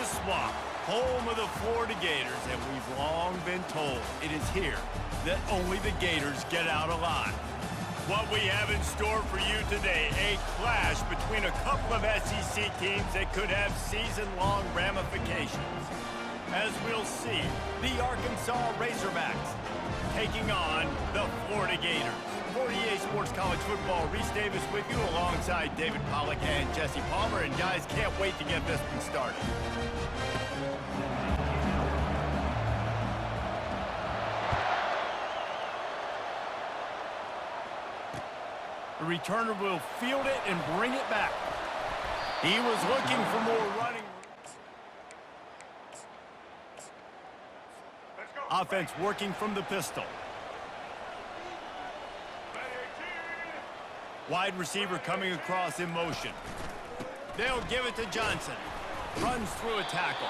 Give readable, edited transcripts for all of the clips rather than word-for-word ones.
Swamp, home of the Florida Gators, and we've long been told it is here that only the Gators get out alive. What we have in store for you today, a clash between a couple of SEC teams that could have season-long ramifications. As we'll see, the Arkansas Razorbacks taking on the Florida Gators. 48 Sports College Football, Reese Davis with you alongside David Pollack and Jesse Palmer. And guys, can't wait to get this one started. The returner will field it and bring it back. He was looking for more running. Offense working from the pistol. Wide receiver coming across in motion. They'll give it to Johnson. Runs through a tackle.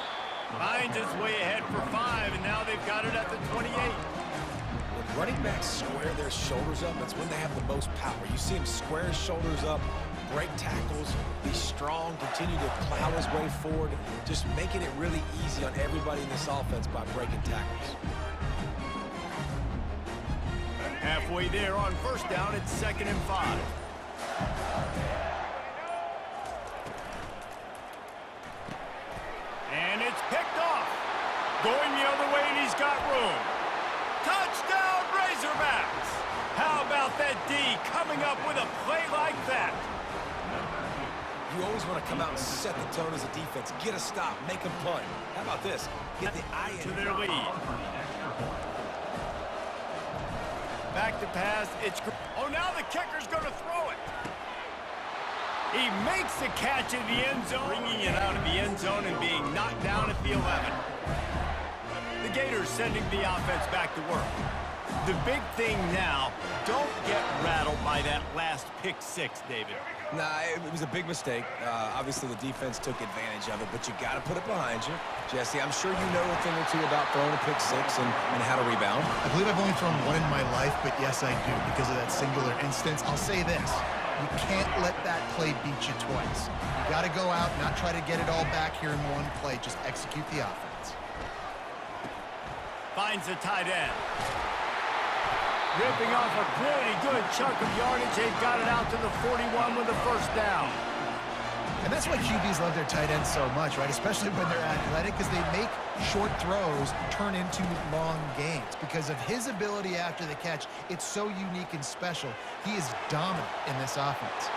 Finds his way ahead for 5, and now they've got it at the 28. When running backs square their shoulders up, that's when they have the most power. You see him square his shoulders up, break tackles, be strong, continue to plow his way forward, just making it really easy on everybody in this offense by breaking tackles. Halfway there on first down, it's 2nd and 5. And it's picked off. Going the other way, and he's got room. Touchdown, Razorbacks! How about that D coming up with a play like that? You always want to come out and set the tone as a defense. Get a stop, make a punt. How about this? Get the eye in. To their lead. Back to pass. It's oh, now the kicker's going to throw it. He makes the catch in the end zone, bringing it out of the end zone and being knocked down at the 11. The Gators sending the offense back to work. The big thing now, don't get rattled by that last pick 6, David. Nah, it was a big mistake. Obviously, the defense took advantage of it, but you got to put it behind you. Jesse, I'm sure you know a thing or two about throwing a pick 6 and how to rebound. I believe I've only thrown one in my life, but yes, I do, because of that singular instance. I'll say this. You can't let that play beat you twice. You got to go out, not try to get it all back here in one play. Just execute the offense. Finds the tight end. Ripping off a pretty good chunk of yardage. They've got it out to the 41 with the first down. And that's why QBs love their tight ends so much, right? Especially when they're athletic, because they make short throws turn into long gains. Because of his ability after the catch, it's so unique and special. He is dominant in this offense.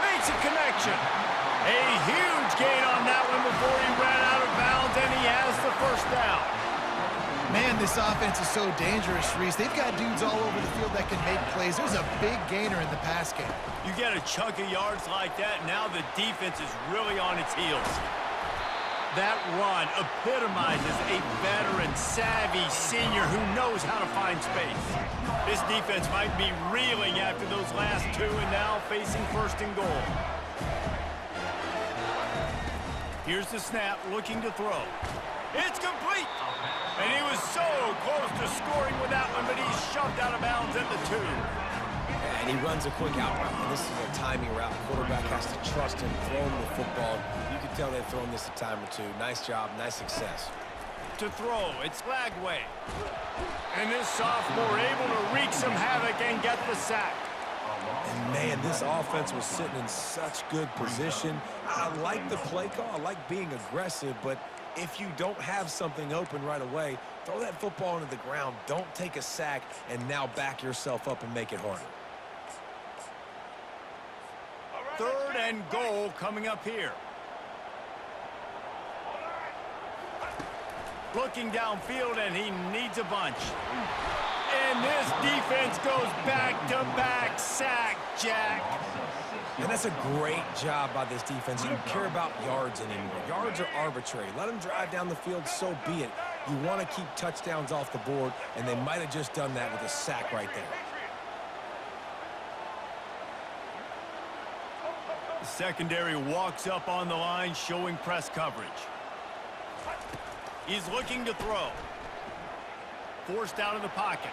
Makes a connection. A huge gain on that one before he ran out of bounds, and he has the first down. Man, this offense is so dangerous, Reese. They've got dudes all over the field that can make plays. There's a big gainer in the pass game. You get a chunk of yards like that, now the defense is really on its heels. That run epitomizes a veteran, savvy senior who knows how to find space. This defense might be reeling after those last 2 and now facing 1st and goal. Here's the snap, looking to throw. It's complete! And he was so close to scoring with that one, but he's shoved out of bounds at the 2. And he runs a quick out route. And this is a timing route. Quarterback has to trust him, throw him the football. You can tell they've thrown this a time or two. Nice job, nice success. To throw, it's Lagway. And this sophomore able to wreak some havoc and get the sack. And man, this offense was sitting in such good position. I like the play call. I like being aggressive, but if you don't have something open right away, throw that football into the ground. Don't take a sack and now back yourself up and make it harder. 3rd and goal coming up here. Looking downfield, and he needs a bunch. And this defense goes back-to-back sack, Jack. And that's a great job by this defense. You don't care about yards anymore. Yards are arbitrary. Let them drive down the field, so be it. You want to keep touchdowns off the board, and they might have just done that with a sack right there. The secondary walks up on the line, showing press coverage. He's looking to throw. Forced out of the pocket.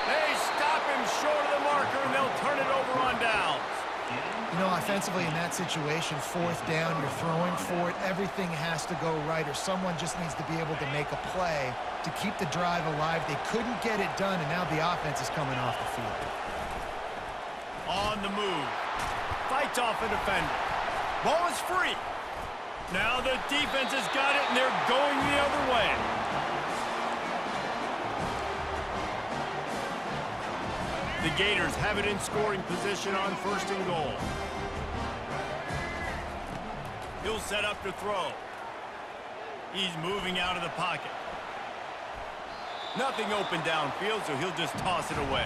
They stop him short of the marker, and they'll turn it over on downs. You No, offensively in that situation, fourth down, you're throwing for it. Everything has to go right, or someone just needs to be able to make a play to keep the drive alive. They couldn't get it done, and now the offense is coming off the field. On the move. Fights off a defender. Ball is free. Now the defense has got it, and they're going the other way. The Gators have it in scoring position on 1st and goal. He'll set up to throw. He's moving out of the pocket. Nothing open downfield, so he'll just toss it away.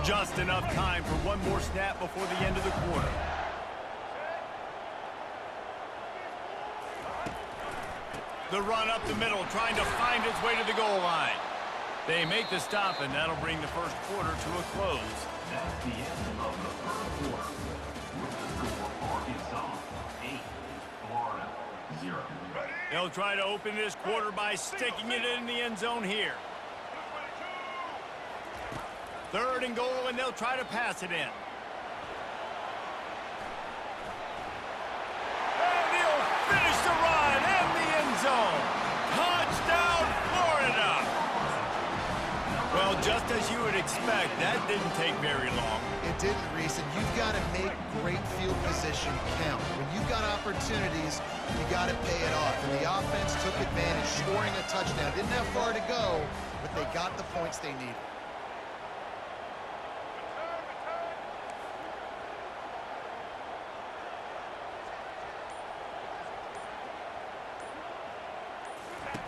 Just enough time for one more snap before the end of the quarter. The run up the middle, trying to find its way to the goal line. They make the stop, and that'll bring the first quarter to a close. That's the end of the first quarter. With the score, Arkansas 8, Florida 0. They'll try to open this quarter by sticking it in the end zone here. 3rd and goal, and they'll try to pass it in. And he'll finish the run in the end zone. Touchdown, Florida! Well, just as you would expect, that didn't take very long. It didn't, Reese, and you've got to make great field position count. When you've got opportunities, you got to pay it off. And the offense took advantage, scoring a touchdown. Didn't have far to go, but they got the points they needed.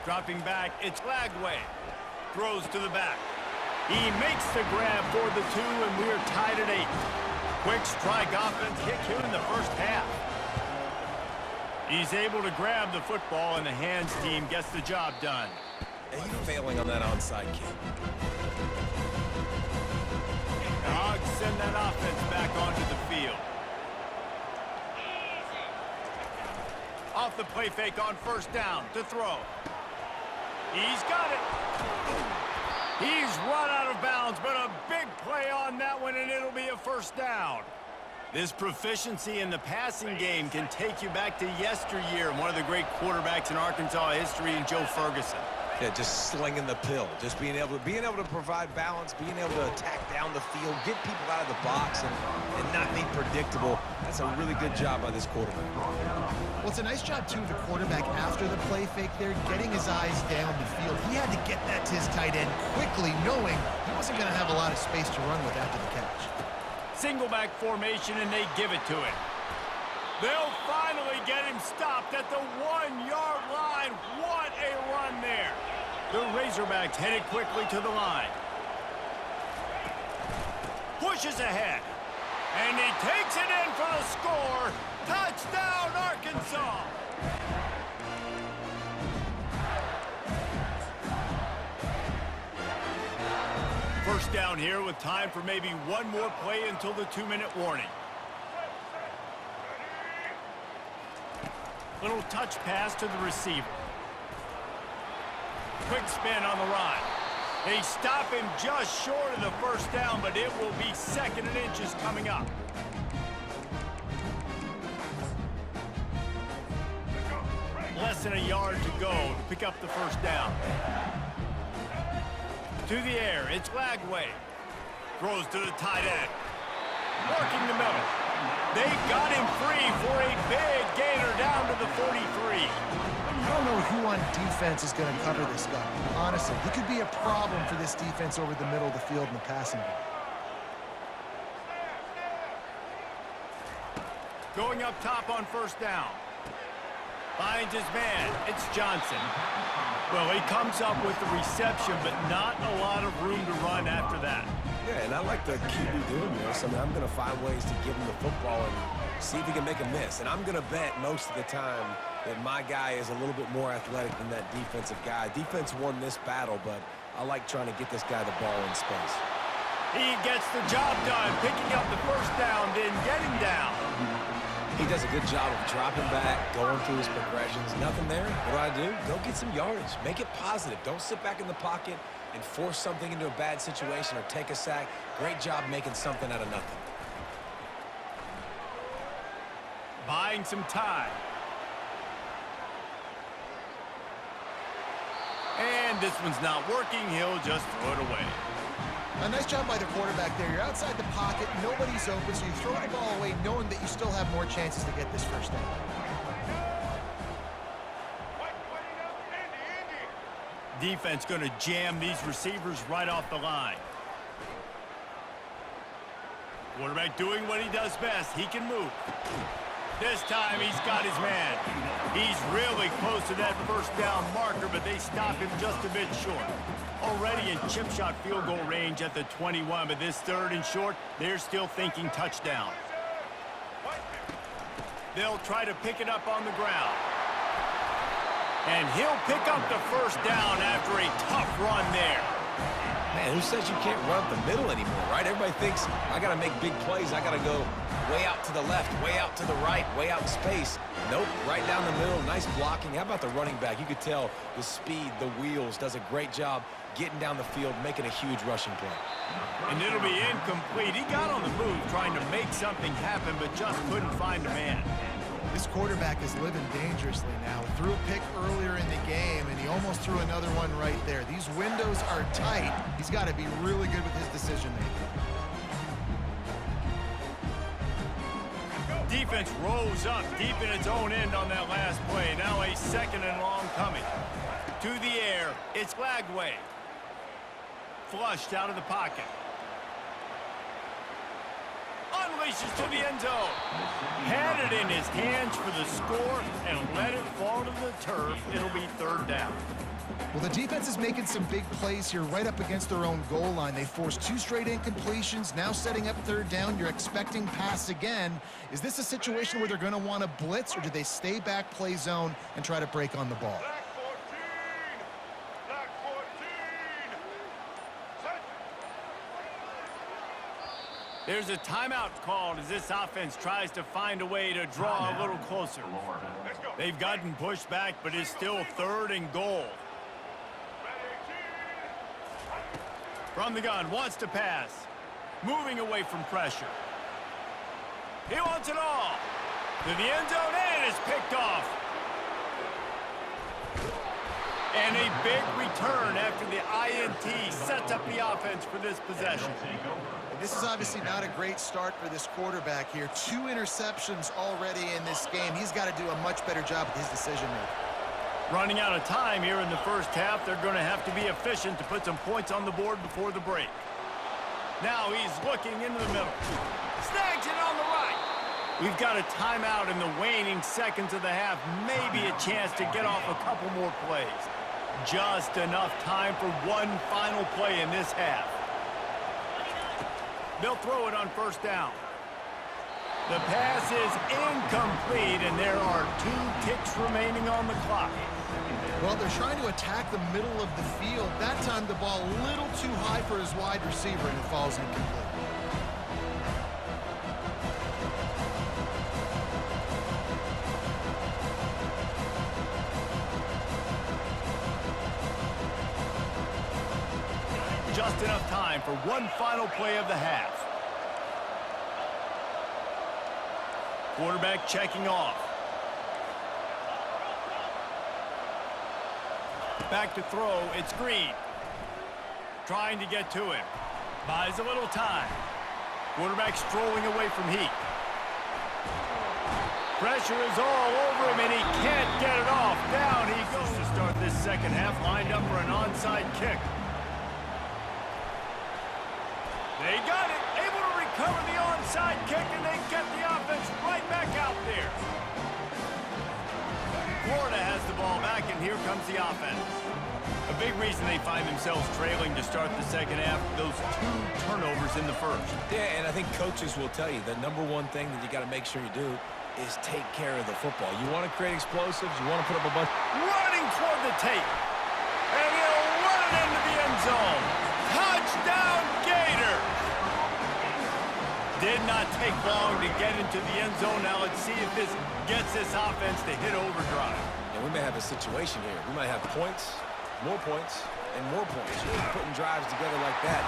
Dropping back, it's Lagway. Throws to the back. He makes the grab for the 2, and we're tied at 8. Quick strike offense kick here in the first half. He's able to grab the football, and the hands team gets the job done. And you failing on that onside kick. The Hogs send that offense back onto the field. Off the play fake on 1st down to throw. He's got it. He's run out of bounds, but a big play on that one, and it'll be a 1st down. This proficiency in the passing game can take you back to yesteryear, one of the great quarterbacks in Arkansas history, in Joe Ferguson. Yeah, just slinging the pill, just being able to provide balance, being able to attack down the field, get people out of the box, and not be predictable. That's a really good job by this quarterback. Well, it's a nice job, too, of the quarterback after the play fake there, getting his eyes down the field. He had to get that to his tight end quickly, knowing he wasn't going to have a lot of space to run with after the catch. Single back formation, and they give it to him. They'll finally get him stopped at the 1-yard line. What a run there. The Razorbacks headed quickly to the line. Pushes ahead. And he takes it in for the score. Touchdown, Arkansas. First down here with time for maybe one more play until the 2-minute warning. Little touch pass to the receiver. Quick spin on the run. They stop him just short of the 1st down, but it will be 2nd and inches coming up. Less than a yard to go to pick up the 1st down. To the air, it's Lagway. Throws to the tight end. Working the middle. They got him free for a big gainer down to the 43. I don't know who on defense is going to cover this guy. Honestly, he could be a problem for this defense over the middle of the field in the passing game. Going up top on 1st down. Finds his man. It's Johnson. Well, he comes up with the reception, but not a lot of room to run after that. Yeah, and I like the QB doing this. I mean, I'm going to find ways to give him the football and see if he can make a miss. And I'm going to bet most of the time that my guy is a little bit more athletic than that defensive guy. Defense won this battle, but I like trying to get this guy the ball in space. He gets the job done, picking up the first down, then getting down. He does a good job of dropping back, going through his progressions. Nothing there. What do? Go get some yardage. Make it positive. Don't sit back in the pocket and force something into a bad situation or take a sack. Great job making something out of nothing. Buying some time. And this one's not working. He'll just throw it away. A nice job by the quarterback there. You're outside the pocket, nobody's open, so you throw the ball away knowing that you still have more chances to get this first down. Defense going to jam these receivers right off the line. Quarterback doing what he does best. He can move. This time he's got his man. He's really close to that first down marker, but they stop him just a bit short. Already in chip shot field goal range at the 21, but this third and short, they're still thinking touchdown. They'll try to pick it up on the ground. And he'll pick up the first down after a tough run there. Man, who says you can't run up the middle anymore, right? Everybody thinks, I got to make big plays. I got to go way out to the left, way out to the right, way out in space. Nope, right down the middle. Nice blocking. How about the running back? You could tell the speed, the wheels, does a great job getting down the field, making a huge rushing play. And it'll be incomplete. He got on the move trying to make something happen, but just couldn't find a man. This quarterback is living dangerously now. Threw a pick earlier in the game, and he almost threw another one right there. These windows are tight. He's got to be really good with his decision-making. Defense rose up deep in its own end on that last play. Now a second and long coming. To the air, it's Lagway. Flushed out of the pocket. Unleashes to the end zone. Had it in his hands for the score and let it fall to the turf. It'll be third down. Well, the defense is making some big plays here right up against their own goal line. They forced 2 straight incompletions, now setting up third down. You're expecting pass again. Is this a situation where they're going to want to blitz, or do they stay back, play zone, and try to break on the ball? There's a timeout called as this offense tries to find a way to draw a little closer. They've gotten pushed back, but it's still third and goal. From the gun, wants to pass. Moving away from pressure. He wants it all. To the end zone, and it's picked off. And a big return after the INT sets up the offense for this possession. This is obviously not a great start for this quarterback here. 2 interceptions already in this game. He's got to do a much better job with his decision-making. Running out of time here in the first half. They're going to have to be efficient to put some points on the board before the break. Now he's looking into the middle. Snags it on the right. We've got a timeout in the waning seconds of the half. Maybe a chance to get off a couple more plays. Just enough time for one final play in this half. They'll throw it on first down. The pass is incomplete, and there are 2 ticks remaining on the clock. Well, they're trying to attack the middle of the field. That time the ball a little too high for his wide receiver, and it falls incomplete. Just enough time for one final play of the half. Quarterback checking off. Back to throw, it's Green. Trying to get to him. Buys a little time. Quarterback strolling away from Heat. Pressure is all over him, and he can't get it off. Down he goes to start this second half, lined up for an onside kick. They got it, able to recover the onside kick, and they get the offense right back out there. Florida has the ball back, and here comes the offense. A big reason they find themselves trailing to start the second half, those 2 turnovers in the first. Yeah, and I think coaches will tell you the #1 thing that you got to make sure you do is take care of the football. You want to create explosives, you want to put up a bunch. Running toward the tape. And he'll run it into the end zone. Touchdown, Gators! Did not take long to get into the end zone. Now let's see if this gets this offense to hit overdrive. And we may have a situation here. We might have points, and more points. You're putting drives together like that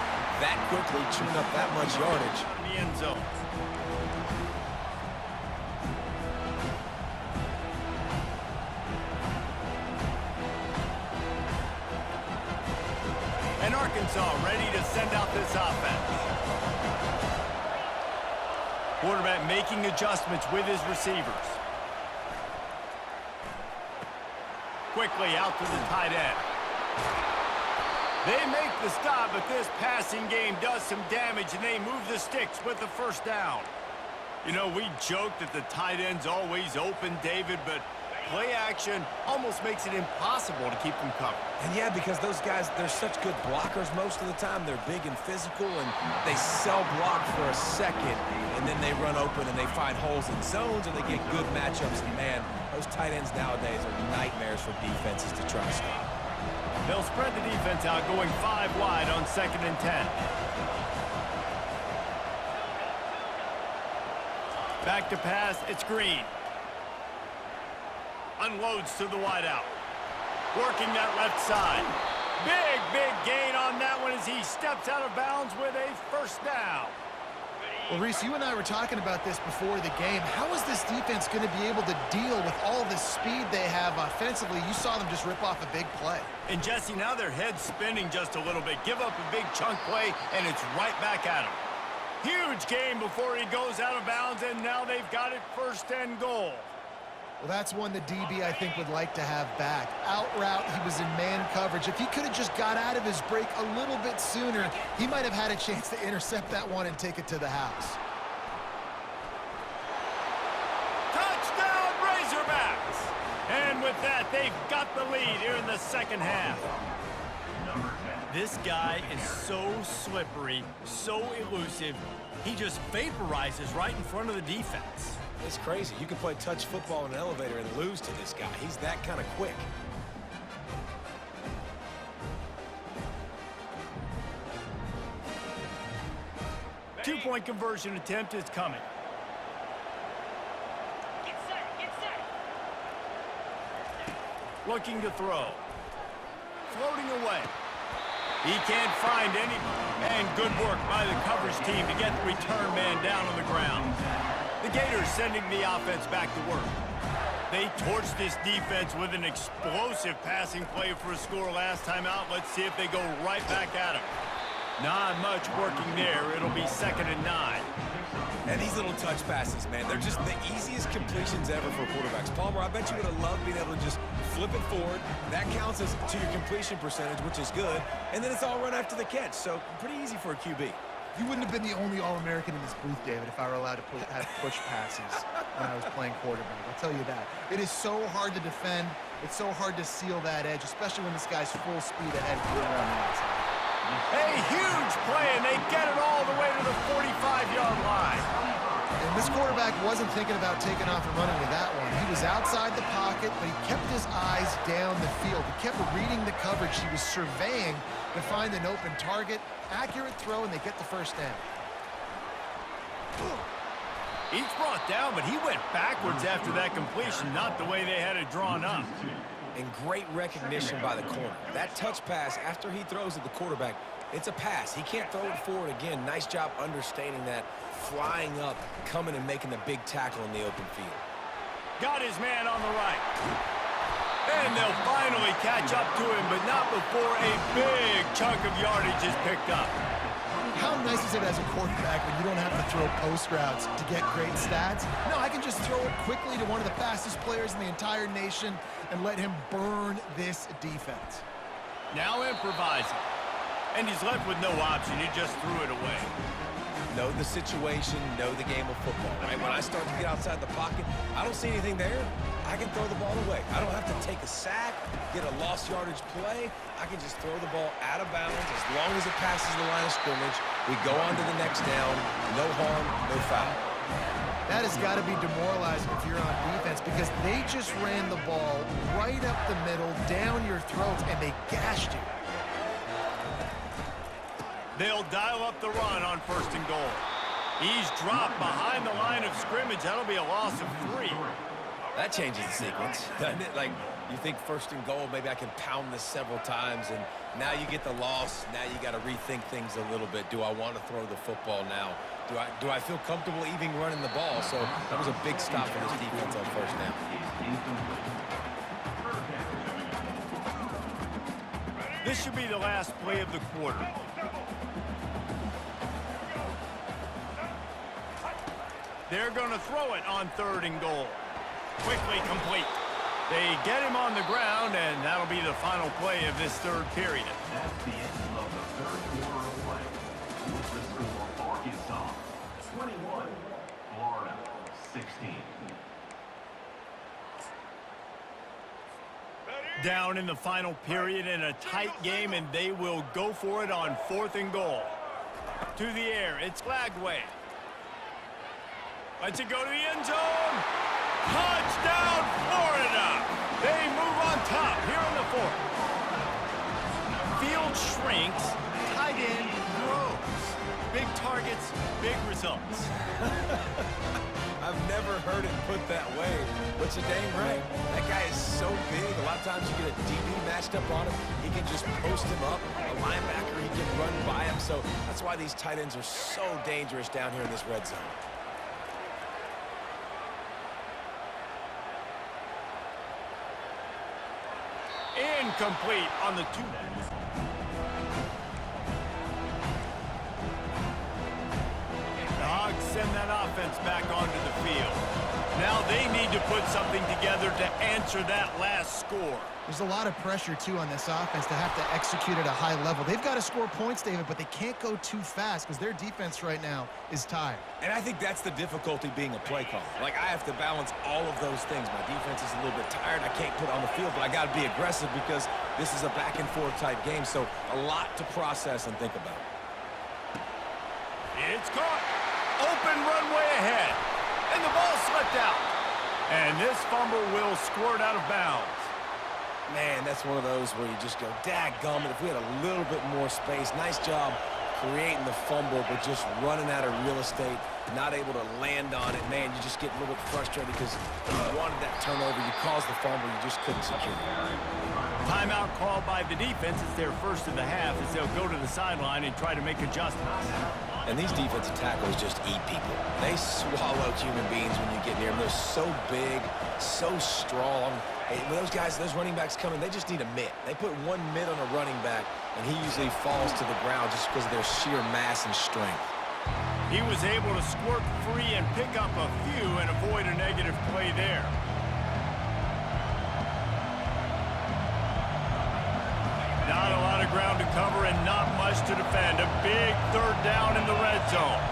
quickly, chewing up that much yardage. In the end zone. And Arkansas ready to send out this offense. Quarterback making adjustments with his receivers. Quickly out to the tight end. They make the stop, but this passing game does some damage, and they move the sticks with the first down. You know, we joke that the tight end's always open, David, but play action almost makes it impossible to keep them covered. And yeah, because those guys, they're such good blockers most of the time. They're big and physical, and they sell block for a second, and then they run open and they find holes in zones, and they get good matchups. And man, those tight ends nowadays are nightmares for defenses to try to stop. They'll spread the defense out, going 5 wide on 2nd and 10. Back to pass, it's Green. Unloads to the wideout. Working that left side. Big gain on that one as he steps out of bounds with a first down. Well, Reese, you and I were talking about this before the game. How is this defense going to be able to deal with all the speed they have offensively? You saw them just rip off a big play. And Jesse, now their head's spinning just a little bit. Give up a big chunk play, and it's right back at him. Huge gain before he goes out of bounds, and now they've got it 1st and goal. Well, that's one the DB, I think, would like to have back. Out route, he was in man coverage. If he could have just got out of his break a little bit sooner, he might have had a chance to intercept that one and take it to the house. Touchdown, Razorbacks! And with that, they've got the lead here in the 2nd half. This guy is so slippery, so elusive, he just vaporizes right in front of the defense. It's crazy. You can play touch football in an elevator and lose to this guy. He's that kind of quick. Two-point conversion attempt is coming. Get set. Looking to throw. Floating away. He can't find any. And good work by the coverage team to get the return man down on the ground. The Gators sending the offense back to work. They torched this defense with an explosive passing play for a score last time out. Let's see if they go right back at him. Not much working there. It'll be 2nd and 9. And these little touch passes, man, they're just the easiest completions ever for quarterbacks. Palmer, I bet you would have loved being able to just flip it forward. That counts as to your completion percentage, which is good. And then it's all run after the catch. So pretty easy for a QB. You wouldn't have been the only All-American in this booth, David, if I were allowed to have push passes when I was playing quarterback. I'll tell you that. It is so hard to defend. It's so hard to seal that edge, especially when this guy's full speed ahead going around the outside. A huge play, and they get it all the way to the 45-yard line. And this quarterback wasn't thinking about taking off and running with that one. He was outside the pocket, but he kept his eyes down the field. He kept reading the coverage. He was surveying to find an open target. Accurate throw, and they get the first down. He's brought down, but he went backwards after that completion, not the way they had it drawn up. And great recognition by the corner. That touch pass, after he throws at the quarterback, it's a pass. He can't throw it forward again. Nice job understanding that, flying up, coming and making the big tackle in the open field. Got his man on the right. And they'll finally catch up to him, but not before a big chunk of yardage is picked up. How nice is it as a quarterback when you don't have to throw post routes to get great stats? No, I can just throw it quickly to one of the fastest players in the entire nation and let him burn this defense. Now improvising. And he's left with no option. He just threw it away. Know the situation, know the game of football, right? When I start to get outside the pocket, I don't see anything there. I can throw the ball away. I don't have to take a sack, get a lost yardage play. I can just throw the ball out of bounds as long as it passes the line of scrimmage. We go on to the next down. No harm, no foul. That has got to be demoralizing if you're on defense because they just ran the ball right up the middle, down your throats, and they gashed you. They'll dial up the run on 1st and goal. He's dropped behind the line of scrimmage. That'll be a loss of 3. That changes the sequence, doesn't it? Like, you think first and goal, maybe I can pound this several times, and now you get the loss. Now you got to rethink things a little bit. Do I want to throw the football now? Do I feel comfortable even running the ball? So that was a big stop for this defense on first down. This should be the last play of the quarter. They're going to throw it on 3rd and goal. Quickly complete. They get him on the ground, and that'll be the final play of this 3rd period. That's the end of the 3rd quarter of play. With the score, Arkansas 21, Florida 16. Down in the final period in a tight game, and they will go for it on 4th and goal. To the air, it's Lagway. Lets it go to the end zone. Touchdown, Florida! They move on top here in the 4th. Field shrinks, tight end grows. Big targets, big results. I've never heard it put that way, but you're dang right. That guy is so big. A lot of times you get a DB matched up on him. He can just post him up. A linebacker, he can run by him. So that's why these tight ends are so dangerous down here in this red zone. Incomplete on the 2. The Hogs send that offense back onto the field. Now they need to put something together to answer that last score. There's a lot of pressure, too, on this offense to have to execute at a high level. They've got to score points, David, but they can't go too fast because their defense right now is tired. And I think that's the difficulty being a play caller. Like, I have to balance all of those things. My defense is a little bit tired. I can't put it on the field, but I got to be aggressive because this is a back-and-forth type game, so a lot to process and think about. It's caught. Open runway ahead. And the ball slipped out. And this fumble will squirt out of bounds. Man, that's one of those where you just go, dadgummit, if we had a little bit more space. Nice job creating the fumble, but just running out of real estate, not able to land on it. Man, you just get a little bit frustrated because you wanted that turnover. You caused the fumble. You just couldn't secure it. Timeout called by the defense. It's their first of the half as they'll go to the sideline and try to make adjustments. And these defensive tackles just eat people. They swallow human beings when you get near them. They're so big, so strong. Hey, when those guys, those running backs come in, they just need a mitt. They put one mitt on a running back, and he usually falls to the ground just because of their sheer mass and strength. He was able to squirt free and pick up a few and avoid a negative play there. Not a lot of ground to cover and not much to defend. A big 3rd down in the red zone.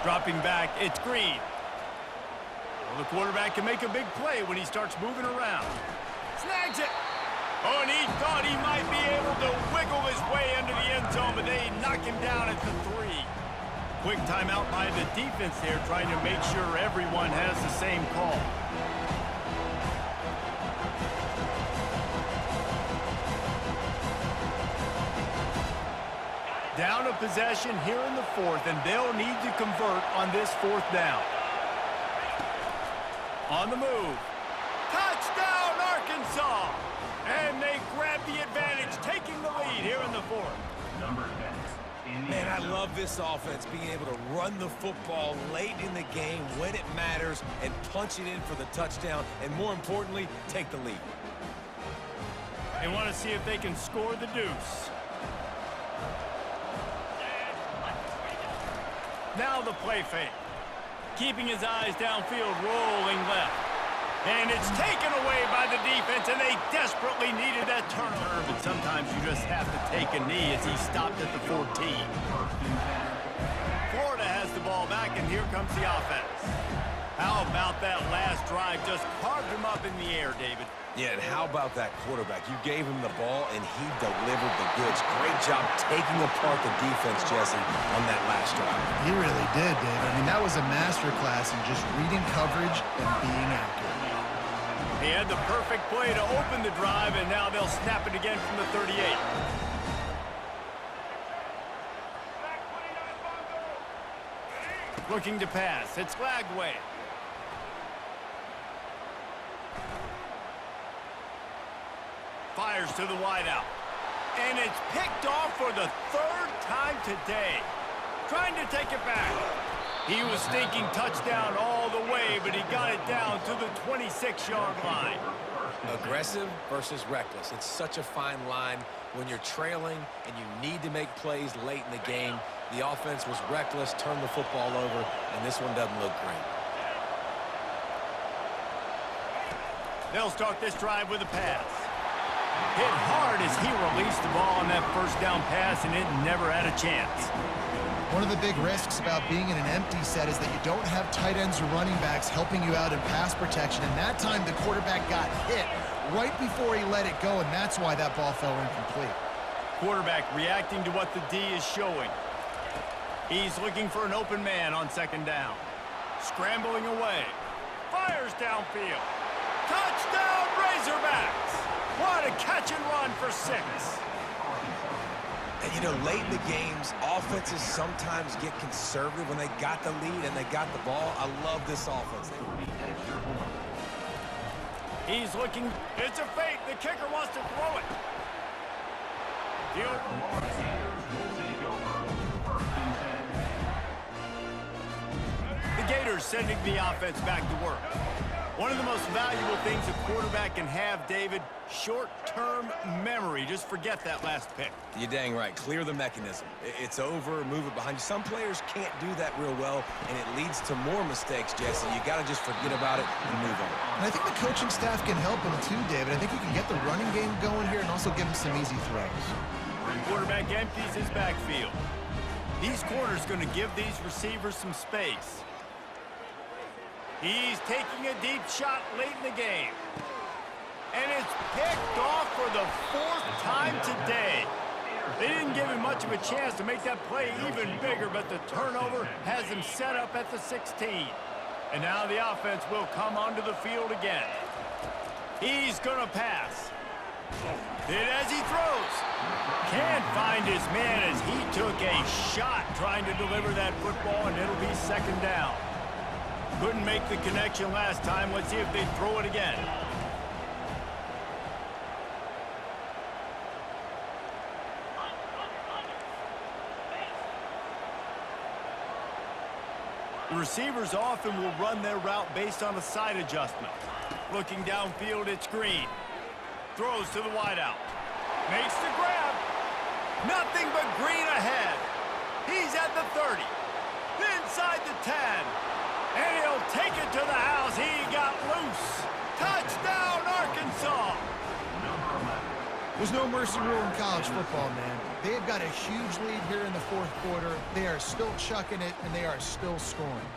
Dropping back, it's Green. Well, the quarterback can make a big play when he starts moving around. Snags it. Oh, and he thought he might be able to wiggle his way into the end zone, but they knock him down at the 3. Quick timeout by the defense there, trying to make sure everyone has the same call. Down a possession here in the 4th, and they'll need to convert on this 4th down. On the move. Touchdown, Arkansas! And they grab the advantage, taking the lead here in the 4th. Number 10. Man, I love this offense, being able to run the football late in the game when it matters and punch it in for the touchdown, and more importantly, take the lead. They want to see if they can score the deuce. Now the play fake. Keeping his eyes downfield, rolling left. And it's taken away by the defense, and they desperately needed that turnover. But sometimes you just have to take a knee as he stopped at the 14. Florida has the ball back, and here comes the offense. How about that last drive? Just carved him up in the air, David. Yeah, and how about that quarterback? You gave him the ball, and he delivered the goods. Great job taking apart the defense, Jesse, on that last drive. He really did, David. I mean, that was a masterclass in just reading coverage and being accurate. He had the perfect play to open the drive, and now they'll snap it again from the 38. Looking to pass. It's flagged away. Fires to the wideout. And it's picked off for the third time today. Trying to take it back. He was thinking touchdown all the way, but he got it down to the 26-yard line. Aggressive versus reckless. It's such a fine line when you're trailing and you need to make plays late in the game. The offense was reckless, turned the football over, and this one doesn't look great. They'll start this drive with a pass. Hit hard as he released the ball on that first down pass, and it never had a chance. One of the big risks about being in an empty set is that you don't have tight ends or running backs helping you out in pass protection, and that time the quarterback got hit right before he let it go, and that's why that ball fell incomplete. Quarterback reacting to what the D is showing. He's looking for an open man on second down. Scrambling away. Fires downfield. Touchdown, Razorbacks! What a catch and run for 6. And, you know, late in the games, offenses sometimes get conservative when they got the lead and they got the ball. I love this offense. He's looking. It's a fake. The kicker wants to throw it. The Gators sending the offense back to work. One of the most valuable things a quarterback can have, David, short-term memory. Just forget that last pick. You're dang right. Clear the mechanism. It's over, move it behind you. Some players can't do that real well, and it leads to more mistakes, Jesse. You got to just forget about it and move on. And I think the coaching staff can help him too, David. I think you can get the running game going here and also give him some easy throws. Quarterback empties his backfield. These corners going to give these receivers some space. He's taking a deep shot late in the game. And it's picked off for the 4th time today. They didn't give him much of a chance to make that play even bigger, but the turnover has him set up at the 16. And now the offense will come onto the field again. He's going to pass. Then as he throws, can't find his man as he took a shot trying to deliver that football, and it'll be second down. Couldn't make the connection last time. Let's see if they throw it again. The receivers often will run their route based on a side adjustment. Looking downfield, it's Green. Throws to the wideout. Makes the grab. Nothing but Green ahead. He's at the 30. Inside the 10. And he'll take it to the house. He got loose. Touchdown, Arkansas. There's no mercy rule in college football, man. They've got a huge lead here in the 4th quarter. They are still chucking it, and they are still scoring.